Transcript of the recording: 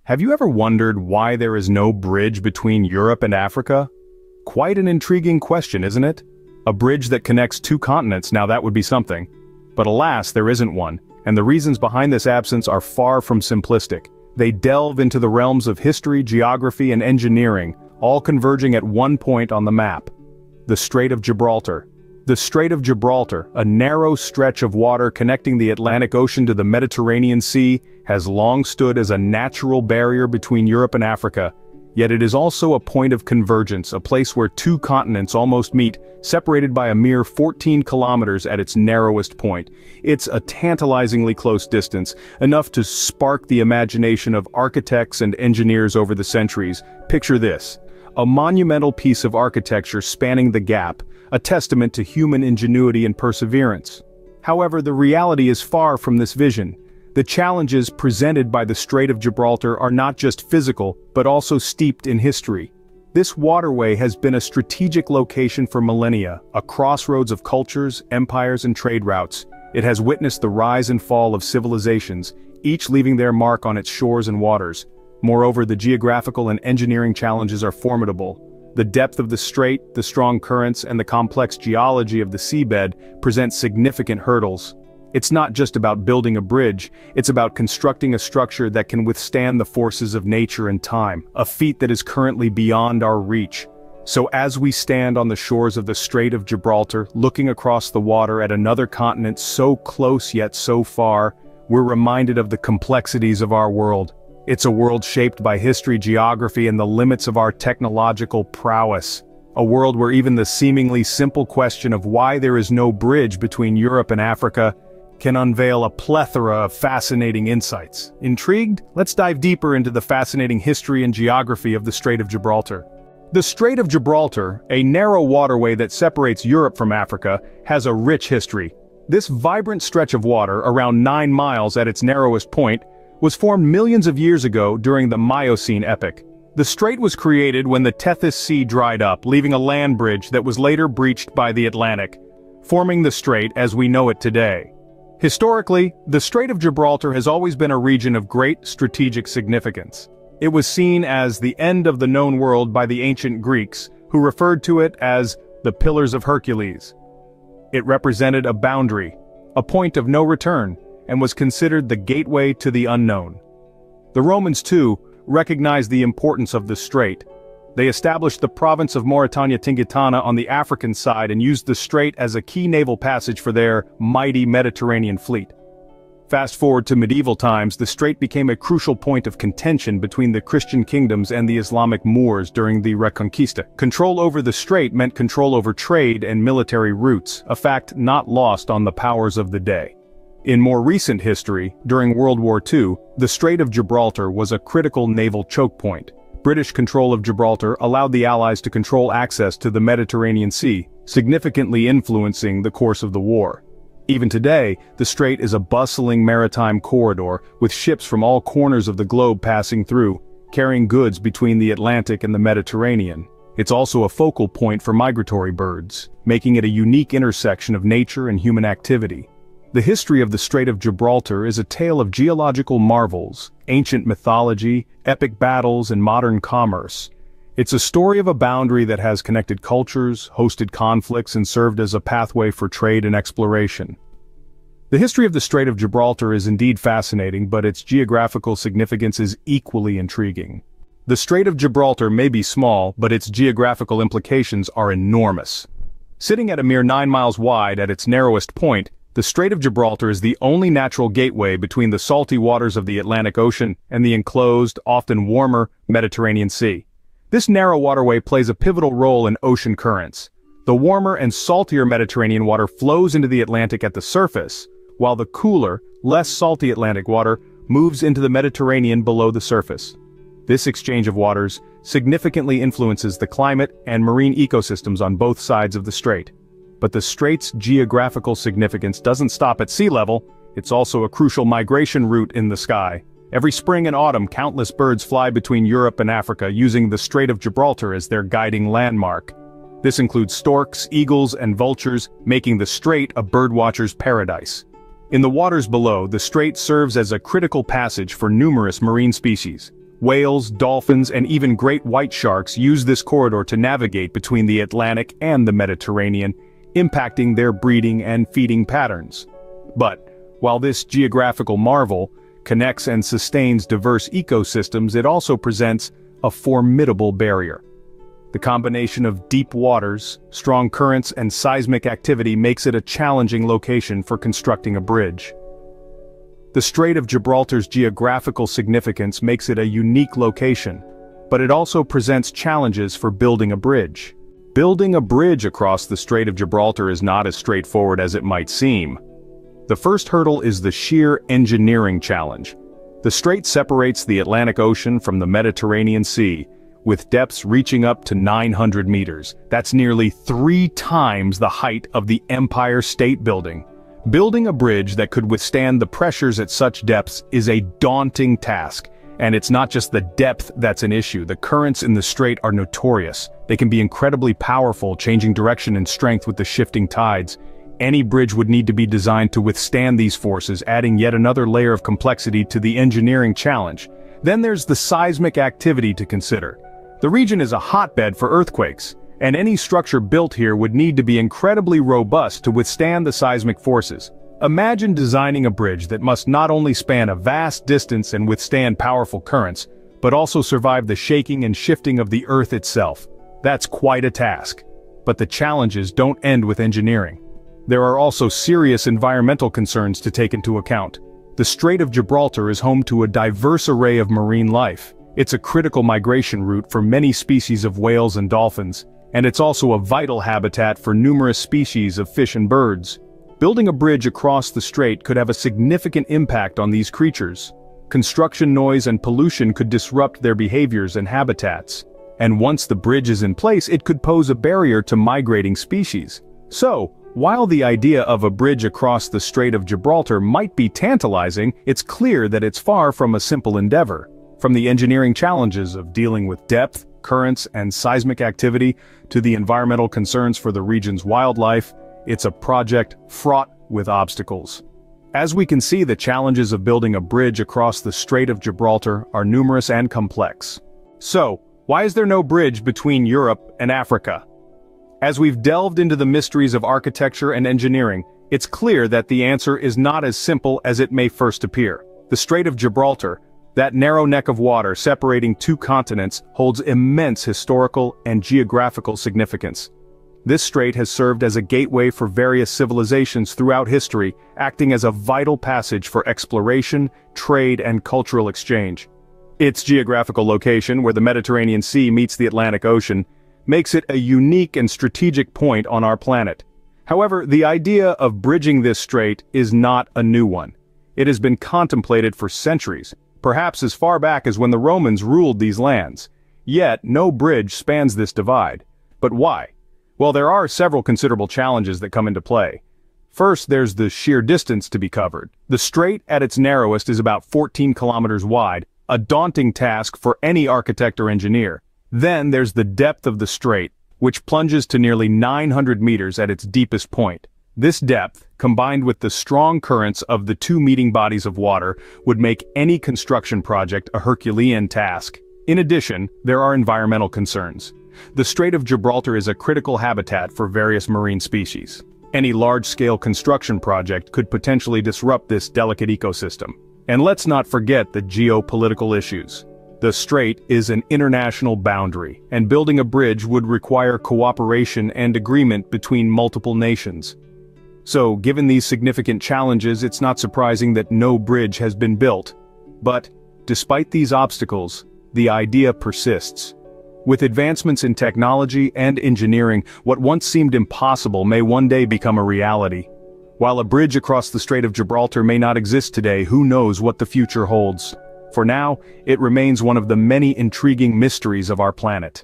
Have you ever wondered why there is no bridge between Europe and Africa? Quite an intriguing question, isn't it? A bridge that connects two continents, now that would be something. But alas, there isn't one, and the reasons behind this absence are far from simplistic. They delve into the realms of history, geography, and engineering, all converging at one point on the map: the Strait of Gibraltar. The Strait of Gibraltar, a narrow stretch of water connecting the Atlantic Ocean to the Mediterranean Sea, has long stood as a natural barrier between Europe and Africa. Yet it is also a point of convergence, a place where two continents almost meet, separated by a mere 14 kilometers at its narrowest point. It's a tantalizingly close distance, enough to spark the imagination of architects and engineers over the centuries. Picture this: a monumental piece of architecture spanning the gap, a testament to human ingenuity and perseverance. However, the reality is far from this vision. The challenges presented by the Strait of Gibraltar are not just physical, but also steeped in history. This waterway has been a strategic location for millennia, a crossroads of cultures, empires, and trade routes. It has witnessed the rise and fall of civilizations, each leaving their mark on its shores and waters. Moreover, the geographical and engineering challenges are formidable. The depth of the strait, the strong currents, and the complex geology of the seabed present significant hurdles. It's not just about building a bridge, it's about constructing a structure that can withstand the forces of nature and time, a feat that is currently beyond our reach. So as we stand on the shores of the Strait of Gibraltar, looking across the water at another continent so close yet so far, we're reminded of the complexities of our world. It's a world shaped by history, geography, and the limits of our technological prowess. A world where even the seemingly simple question of why there is no bridge between Europe and Africa can unveil a plethora of fascinating insights. Intrigued? Let's dive deeper into the fascinating history and geography of the Strait of Gibraltar. The Strait of Gibraltar, a narrow waterway that separates Europe from Africa, has a rich history. This vibrant stretch of water, around 9 miles at its narrowest point, was formed millions of years ago during the Miocene epoch. The strait was created when the Tethys Sea dried up, leaving a land bridge that was later breached by the Atlantic, forming the strait as we know it today. Historically, the Strait of Gibraltar has always been a region of great strategic significance. It was seen as the end of the known world by the ancient Greeks, who referred to it as the Pillars of Hercules. It represented a boundary, a point of no return, and was considered the gateway to the unknown. The Romans, too, recognized the importance of the strait. They established the province of Mauretania Tingitana on the African side and used the strait as a key naval passage for their mighty Mediterranean fleet. Fast forward to medieval times, the strait became a crucial point of contention between the Christian kingdoms and the Islamic Moors during the Reconquista. Control over the strait meant control over trade and military routes, a fact not lost on the powers of the day. In more recent history, during World War II, the Strait of Gibraltar was a critical naval choke point. British control of Gibraltar allowed the Allies to control access to the Mediterranean Sea, significantly influencing the course of the war. Even today, the strait is a bustling maritime corridor, with ships from all corners of the globe passing through, carrying goods between the Atlantic and the Mediterranean. It's also a focal point for migratory birds, making it a unique intersection of nature and human activity. The history of the Strait of Gibraltar is a tale of geological marvels, ancient mythology, epic battles, and modern commerce. It's a story of a boundary that has connected cultures, hosted conflicts, and served as a pathway for trade and exploration. The history of the Strait of Gibraltar is indeed fascinating, but its geographical significance is equally intriguing. The Strait of Gibraltar may be small, but its geographical implications are enormous. Sitting at a mere 9 miles wide at its narrowest point, the Strait of Gibraltar is the only natural gateway between the salty waters of the Atlantic Ocean and the enclosed, often warmer, Mediterranean Sea. This narrow waterway plays a pivotal role in ocean currents. The warmer and saltier Mediterranean water flows into the Atlantic at the surface, while the cooler, less salty Atlantic water moves into the Mediterranean below the surface. This exchange of waters significantly influences the climate and marine ecosystems on both sides of the strait. But the strait's geographical significance doesn't stop at sea level, it's also a crucial migration route in the sky. Every spring and autumn, countless birds fly between Europe and Africa using the Strait of Gibraltar as their guiding landmark. This includes storks, eagles, and vultures, making the strait a birdwatcher's paradise. In the waters below, the strait serves as a critical passage for numerous marine species. Whales, dolphins, and even great white sharks use this corridor to navigate between the Atlantic and the Mediterranean, impacting their breeding and feeding patterns. But, while this geographical marvel connects and sustains diverse ecosystems, it also presents a formidable barrier. The combination of deep waters, strong currents, and seismic activity makes it a challenging location for constructing a bridge. The Strait of Gibraltar's geographical significance makes it a unique location, but it also presents challenges for building a bridge. Building a bridge across the Strait of Gibraltar is not as straightforward as it might seem. The first hurdle is the sheer engineering challenge. The strait separates the Atlantic Ocean from the Mediterranean Sea, with depths reaching up to 900 meters. That's nearly 3 times the height of the Empire State Building. Building a bridge that could withstand the pressures at such depths is a daunting task. And it's not just the depth that's an issue. The currents in the strait are notorious. They can be incredibly powerful, changing direction and strength with the shifting tides. Any bridge would need to be designed to withstand these forces, adding yet another layer of complexity to the engineering challenge. Then there's the seismic activity to consider. The region is a hotbed for earthquakes, and any structure built here would need to be incredibly robust to withstand the seismic forces. Imagine designing a bridge that must not only span a vast distance and withstand powerful currents, but also survive the shaking and shifting of the Earth itself. That's quite a task. But the challenges don't end with engineering. There are also serious environmental concerns to take into account. The Strait of Gibraltar is home to a diverse array of marine life. It's a critical migration route for many species of whales and dolphins, and it's also a vital habitat for numerous species of fish and birds. Building a bridge across the strait could have a significant impact on these creatures. Construction noise and pollution could disrupt their behaviors and habitats. And once the bridge is in place, it could pose a barrier to migrating species. So, while the idea of a bridge across the Strait of Gibraltar might be tantalizing, it's clear that it's far from a simple endeavor. From the engineering challenges of dealing with depth, currents, and seismic activity, to the environmental concerns for the region's wildlife, it's a project fraught with obstacles. As we can see, the challenges of building a bridge across the Strait of Gibraltar are numerous and complex. So, why is there no bridge between Europe and Africa? As we've delved into the mysteries of architecture and engineering, it's clear that the answer is not as simple as it may first appear. The Strait of Gibraltar, that narrow neck of water separating 2 continents, holds immense historical and geographical significance. This strait has served as a gateway for various civilizations throughout history, acting as a vital passage for exploration, trade, and cultural exchange. Its geographical location, where the Mediterranean Sea meets the Atlantic Ocean, makes it a unique and strategic point on our planet. However, the idea of bridging this strait is not a new one. It has been contemplated for centuries, perhaps as far back as when the Romans ruled these lands. Yet, no bridge spans this divide. But why? Well, there are several considerable challenges that come into play. First, there's the sheer distance to be covered. The strait at its narrowest is about 14 kilometers wide, a daunting task for any architect or engineer. Then there's the depth of the strait, which plunges to nearly 900 meters at its deepest point. This depth, combined with the strong currents of the 2 meeting bodies of water, would make any construction project a Herculean task. In addition, there are environmental concerns. The Strait of Gibraltar is a critical habitat for various marine species. Any large-scale construction project could potentially disrupt this delicate ecosystem. And let's not forget the geopolitical issues. The strait is an international boundary, and building a bridge would require cooperation and agreement between multiple nations. So, given these significant challenges, it's not surprising that no bridge has been built. But, despite these obstacles, the idea persists. With advancements in technology and engineering, what once seemed impossible may one day become a reality. While a bridge across the Strait of Gibraltar may not exist today, who knows what the future holds? For now, it remains one of the many intriguing mysteries of our planet.